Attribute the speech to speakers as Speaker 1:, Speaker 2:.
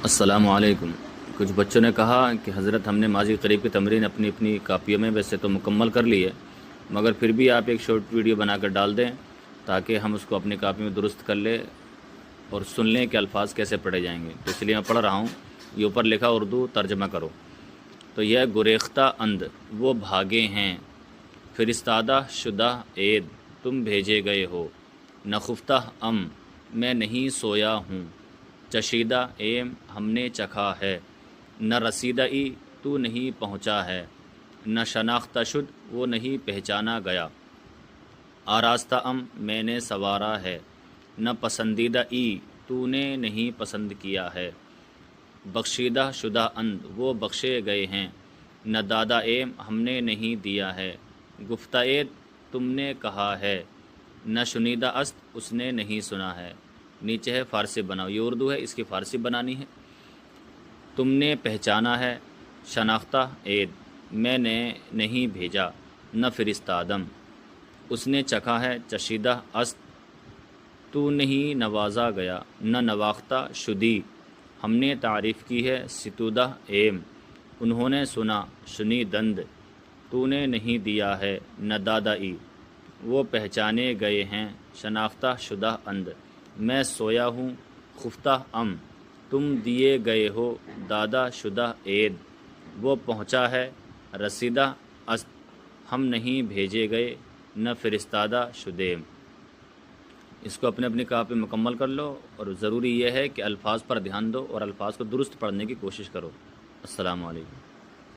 Speaker 1: السلام علیکم۔ کچھ بچوں نے کہا کہ حضرت ہم نے ماضی قریب کی تمرین اپنی اپنی کاپیوں میں ویسے تو مکمل کر لی ہے، مگر پھر بھی آپ ایک شارٹ ویڈیو بنا کر ڈال دیں تاکہ ہم اس کو اپنی کاپی میں درست کر لیں اور سن لیں کہ الفاظ کیسے پڑھے جائیں گے۔ تو اس لیے میں پڑھ رہا ہوں، یہ اوپر لکھا اردو ترجمہ کرو۔ تو یہ گریختہ اند وہ بھاگے ہیں، فرستادہ شدہ عید تم بھیجے گئے ہو، نخفتہ میں نہیں سویا ہوں، چشیدہ ایم ہم نے چکھا ہے، نہ رسیدہ ای تو نہیں پہنچا ہے، نہ شناختہ شد وہ نہیں پہچانا گیا، آراستہ میں نے سوارا ہے، نہ پسندیدہ ای تو نے نہیں پسند کیا ہے، بخشیدہ شدہ اند وہ بخشے گئے ہیں، نہ دادا ایم ہم نے نہیں دیا ہے، گفتہ عید تم نے کہا ہے، نہ شنیدہ است اس نے نہیں سنا ہے۔ نیچے ہے فارسی بناؤ، یہ اردو ہے، اس کی فارسی بنانی ہے۔ تم نے پہچانا ہے، شناختہ عید میں نے نہیں بھیجا، نہ فرستادم اس نے چکھا ہے، چشیدہ است تو نہیں نوازا گیا، نہ نواختہ شدی ہم نے تعریف کی ہے، ستودہ ایم انہوں نے سنا، شنی دند تو نے نہیں دیا ہے، نہ دادا ای وہ پہچانے گئے ہیں، شناختہ شدہ اند میں سویا ہوں، خفتہ تم دیے گئے ہو، دادا شدہ عید وہ پہنچا ہے، رسیدہ است ہم نہیں بھیجے گئے، نہ فرستادہ شدیم۔ اس کو اپنے اپنی کاپی مکمل کر لو، اور ضروری یہ ہے کہ الفاظ پر دھیان دو اور الفاظ کو درست پڑھنے کی کوشش کرو۔ السلام علیکم۔